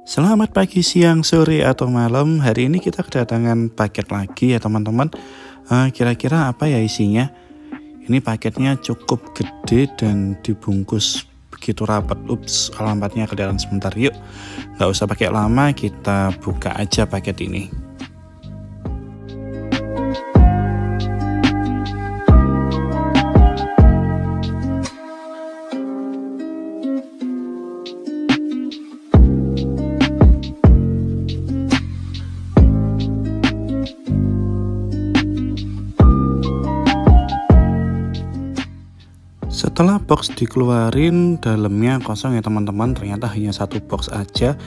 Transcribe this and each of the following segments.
Selamat pagi, siang, sore, atau malam. Hari ini kita kedatangan paket lagi ya teman-teman. Kira-kira apa ya isinya? Ini paketnya cukup gede dan dibungkus begitu rapat. Ups, alamatnya kelihatan sebentar. Yuk, nggak usah pakai lama, kita buka aja paket ini. Setelah box dikeluarin, dalamnya kosong ya teman-teman. Ternyata hanya satu box aja.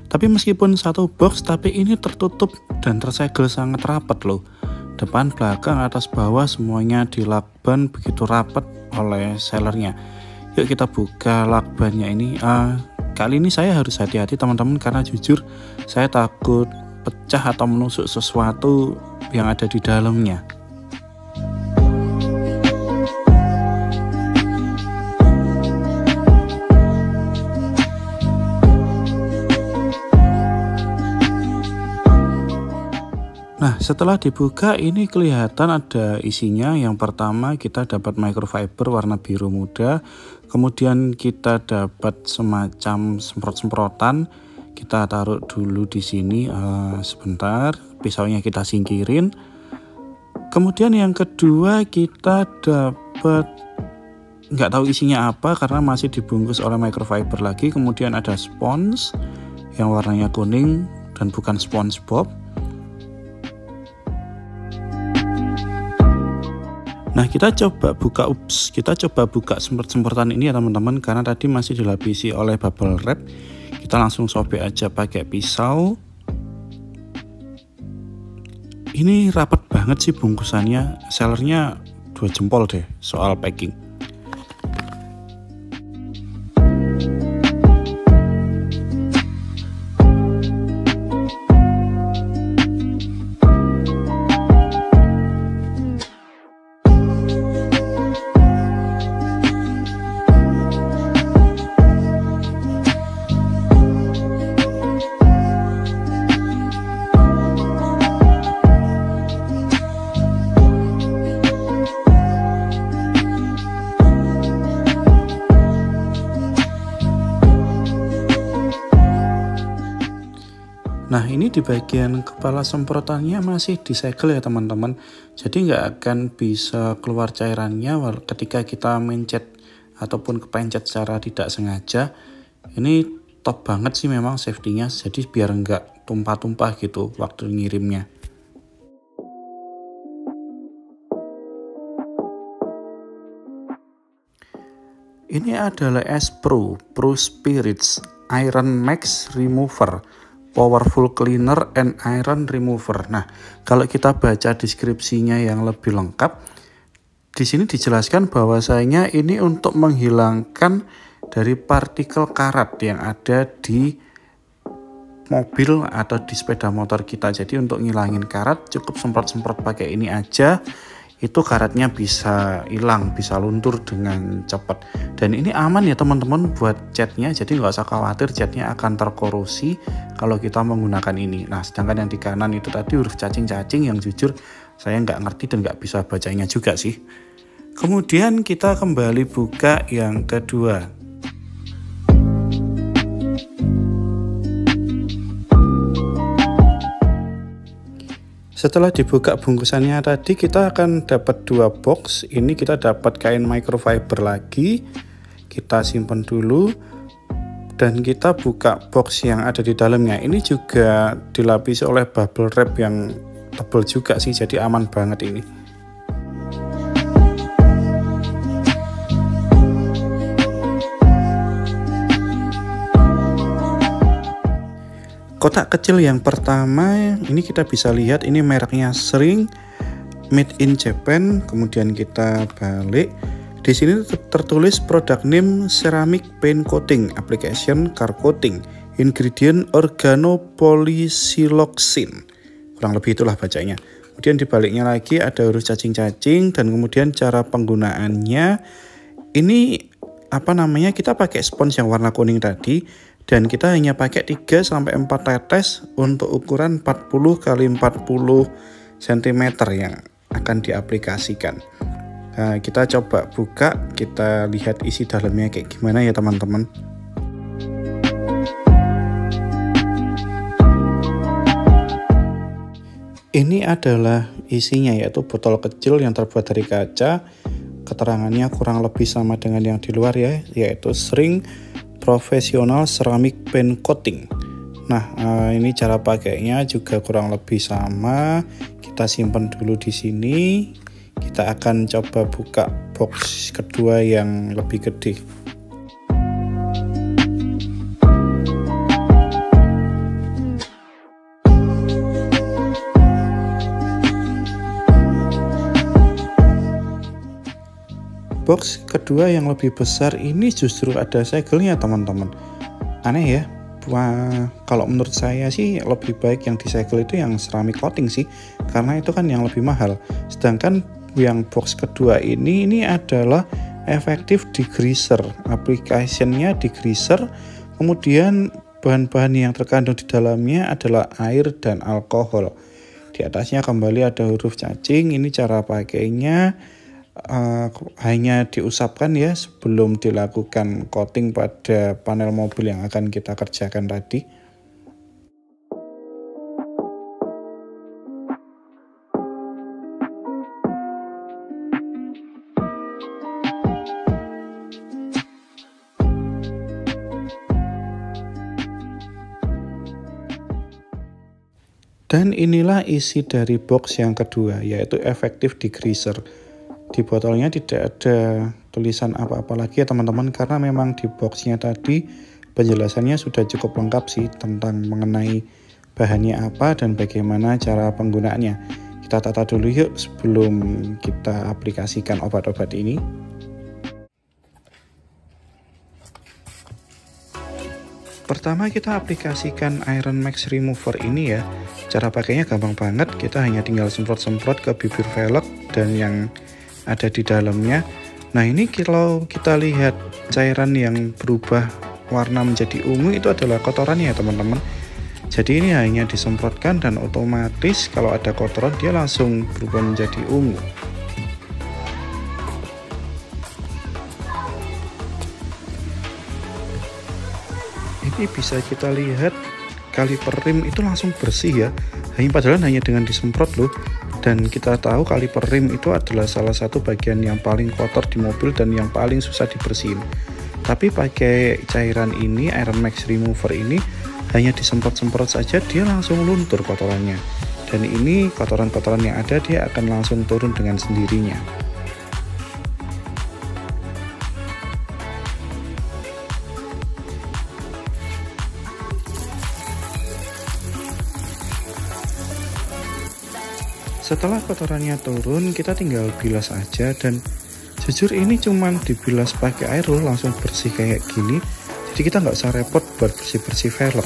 Tapi meskipun satu box, tapi ini tertutup dan tersegel sangat rapat loh. Depan, belakang, atas, bawah semuanya dilakban begitu rapat oleh sellernya. Yuk kita buka lakbannya ini. Kali ini saya harus hati-hati teman-teman, karena jujur saya takut pecah atau menusuk sesuatu yang ada di dalamnya. Nah, setelah dibuka ini kelihatan ada isinya. Yang pertama kita dapat microfiber warna biru muda. Kemudian kita dapat semacam semprot-semprotan. Kita taruh dulu di sini sebentar. Pisaunya kita singkirin. Kemudian yang kedua kita dapat, nggak tahu isinya apa karena masih dibungkus oleh microfiber lagi. Kemudian ada spons yang warnanya kuning dan bukan SpongeBob. Nah, kita coba buka semprot-semprotan ini ya teman-teman, karena tadi masih dilapisi oleh bubble wrap. Kita langsung sobek aja pakai pisau. Ini rapat banget sih bungkusannya, sellernya 2 jempol deh soal packing. Nah, ini di bagian kepala semprotannya masih disegel ya teman-teman. Jadi nggak akan bisa keluar cairannya ketika kita mencet ataupun kepencet secara tidak sengaja. Ini top banget sih memang safety-nya. Jadi biar nggak tumpah-tumpah gitu waktu ngirimnya. Ini adalah S-Pro Spirits Iron Max Remover, Powerful Cleaner and Iron Remover. Nah, kalau kita baca deskripsinya yang lebih lengkap, di sini dijelaskan bahwasanya ini untuk menghilangkan dari partikel karat yang ada di mobil atau di sepeda motor kita. Jadi untuk ngilangin karat cukup semprot-semprot pakai ini aja. Itu karatnya bisa hilang, bisa luntur dengan cepat. Dan ini aman ya teman-teman buat catnya, jadi nggak usah khawatir catnya akan terkorosi kalau kita menggunakan ini. Nah, sedangkan yang di kanan itu tadi huruf cacing-cacing yang jujur saya nggak ngerti dan nggak bisa bacanya juga sih. Kemudian kita kembali buka yang kedua. Setelah dibuka bungkusannya tadi, kita akan dapat 2 box. Ini kita dapat kain microfiber lagi. Kita simpan dulu. Dan kita buka box yang ada di dalamnya. Ini juga dilapisi oleh bubble wrap yang tebal juga sih. Jadi aman banget ini. Kotak kecil yang pertama ini kita bisa lihat ini mereknya Shrink, made in Japan. Kemudian kita balik. Di sini tertulis product name ceramic paint coating, application car coating, ingredient organopolysiloxane. Kurang lebih itulah bacanya. Kemudian di baliknya lagi ada huruf cacing-cacing dan kemudian cara penggunaannya. Ini kita pakai spons yang warna kuning tadi. Dan kita hanya pakai 3-4 tetes untuk ukuran 40 x 40 cm yang akan diaplikasikan. Nah, kita coba buka, kita lihat isi dalamnya kayak gimana ya teman-teman. Ini adalah isinya, yaitu botol kecil yang terbuat dari kaca. Keterangannya kurang lebih sama dengan yang di luar ya, yaitu Shrink Professional Ceramic Paint Coating. Nah, ini cara pakainya juga kurang lebih sama. Kita simpan dulu di sini. Kita akan coba buka box kedua yang lebih gede. Box kedua yang lebih besar ini justru ada segelnya teman-teman. Aneh ya. Wah, kalau menurut saya sih lebih baik yang disegel itu yang ceramic coating sih, karena itu kan yang lebih mahal. Sedangkan yang box kedua ini adalah effective degreaser. Application-nya degreaser, kemudian bahan-bahan yang terkandung di dalamnya adalah air dan alkohol. Di atasnya kembali ada huruf cacing. Ini cara pakainya. Hanya diusapkan ya sebelum dilakukan coating pada panel mobil yang akan kita kerjakan tadi. Dan inilah isi dari box yang kedua, yaitu effective degreaser. Di botolnya tidak ada tulisan apa-apa lagi ya teman-teman, karena memang di boxnya tadi penjelasannya sudah cukup lengkap sih tentang mengenai bahannya apa dan bagaimana cara penggunaannya. Kita tata dulu yuk sebelum kita aplikasikan obat-obat ini. Pertama kita aplikasikan Iron Max Remover ini ya. Cara pakainya gampang banget, kita hanya tinggal semprot-semprot ke bibir velg dan yang ada di dalamnya. Nah, ini kalau kita lihat cairan yang berubah warna menjadi ungu itu adalah kotorannya ya teman-teman. Jadi ini hanya disemprotkan dan otomatis kalau ada kotoran dia langsung berubah menjadi ungu. Ini bisa kita lihat kaliper rim itu langsung bersih ya. Padahal hanya dengan disemprot loh. Dan kita tahu kaliper rim itu adalah salah satu bagian yang paling kotor di mobil dan yang paling susah dibersihin. Tapi pakai cairan ini, Iron Max Remover ini, hanya disemprot-semprot saja dia langsung luntur kotorannya. Dan ini kotoran-kotoran yang ada dia akan langsung turun dengan sendirinya. Setelah kotorannya turun, kita tinggal bilas aja, dan jujur ini cuman dibilas pakai air loh, langsung bersih kayak gini. Jadi kita nggak usah repot buat bersih-bersih velg.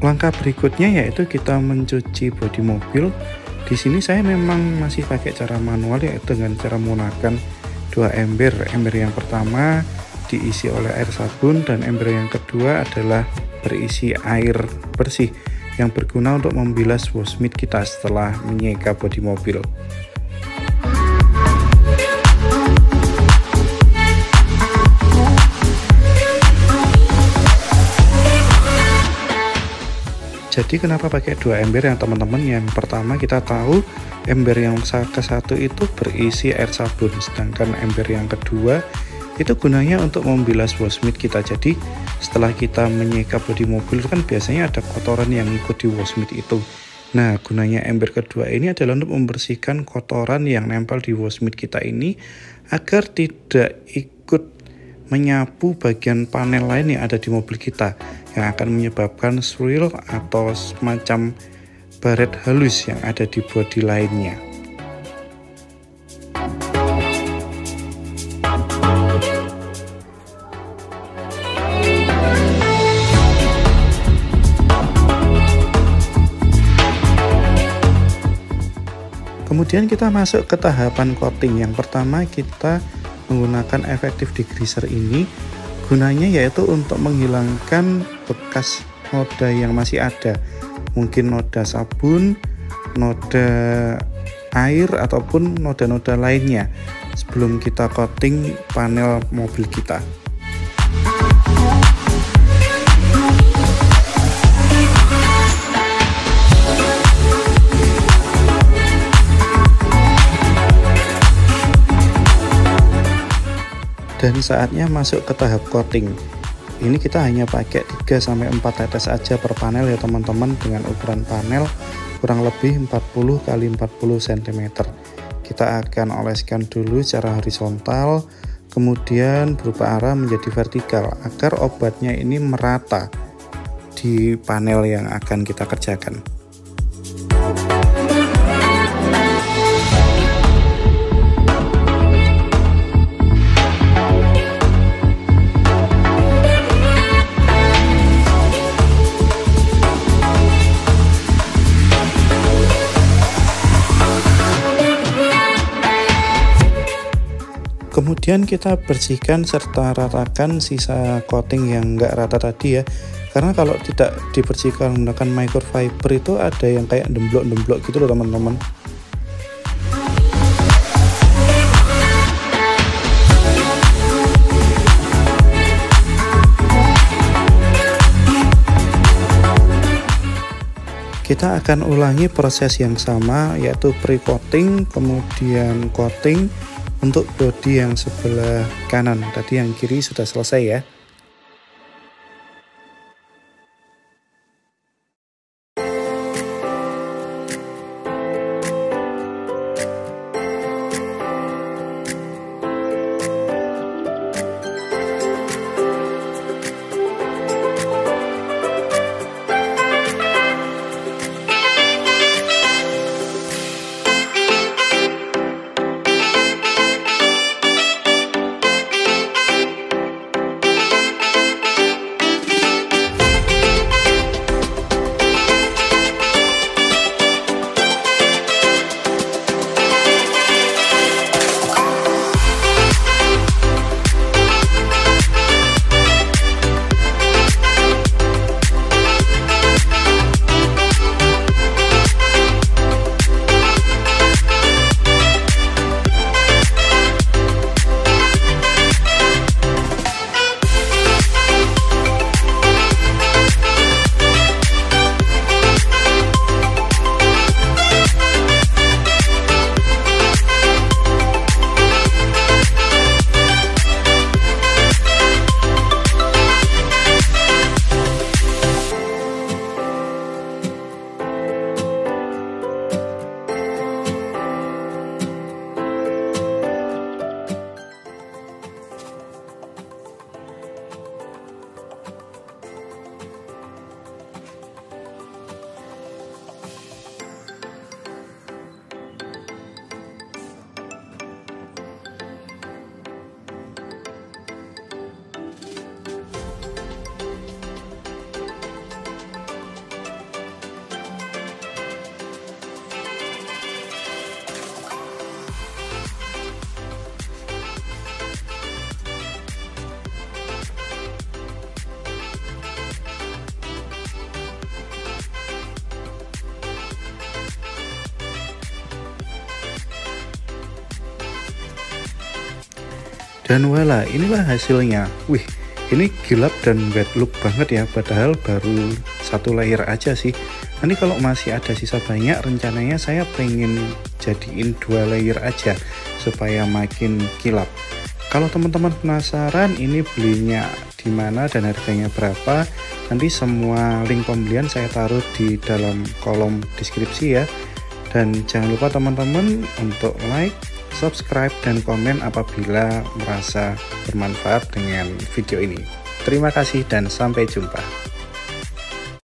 Langkah berikutnya yaitu kita mencuci bodi mobil. Di sini saya memang masih pakai cara manual, yaitu dengan cara menggunakan 2 ember. Ember yang pertama diisi oleh air sabun dan ember yang kedua adalah berisi air bersih yang berguna untuk membilas wash mitt kita setelah menyeka bodi mobil. Jadi kenapa pakai 2 ember ya teman-teman? Yang pertama kita tahu ember yang ke satu itu berisi air sabun, sedangkan ember yang kedua itu gunanya untuk membilas wash mitt kita. Jadi setelah kita menyeka bodi mobil kan biasanya ada kotoran yang ikut di wash mitt itu. Nah, gunanya ember kedua ini adalah untuk membersihkan kotoran yang nempel di wash mitt kita ini agar tidak ikut menyapu bagian panel lain yang ada di mobil kita, yang akan menyebabkan swirl atau semacam baret halus yang ada di bodi lainnya. Kemudian kita masuk ke tahapan coating. Yang pertama kita menggunakan effective degreaser ini, gunanya yaitu untuk menghilangkan bekas noda yang masih ada, mungkin noda sabun, noda air, ataupun noda-noda lainnya sebelum kita coating panel mobil kita. Dan saatnya masuk ke tahap coating. Ini kita hanya pakai 3-4 tetes aja per panel ya teman-teman, dengan ukuran panel kurang lebih 40 x 40 cm. Kita akan oleskan dulu secara horizontal, kemudian berubah arah menjadi vertikal agar obatnya ini merata di panel yang akan kita kerjakan. Kemudian kita bersihkan serta ratakan sisa coating yang enggak rata tadi ya, karena kalau tidak dibersihkan menggunakan microfiber itu ada yang kayak demblok-demblok gitu loh teman-teman. Kita akan ulangi proses yang sama, yaitu pre-coating kemudian coating untuk bodi yang sebelah kanan. Tadi yang kiri sudah selesai ya. Dan voila, inilah hasilnya. Wih, ini gelap dan bad look banget ya, padahal baru satu layer aja sih. Nanti kalau masih ada sisa banyak, rencananya saya pengen jadiin 2 layer aja supaya makin kilap. Kalau teman-teman penasaran ini belinya di mana dan harganya berapa, nanti semua link pembelian saya taruh di dalam kolom deskripsi ya. Dan jangan lupa teman-teman untuk like, subscribe, dan komen apabila merasa bermanfaat dengan video ini. Terima kasih dan sampai jumpa.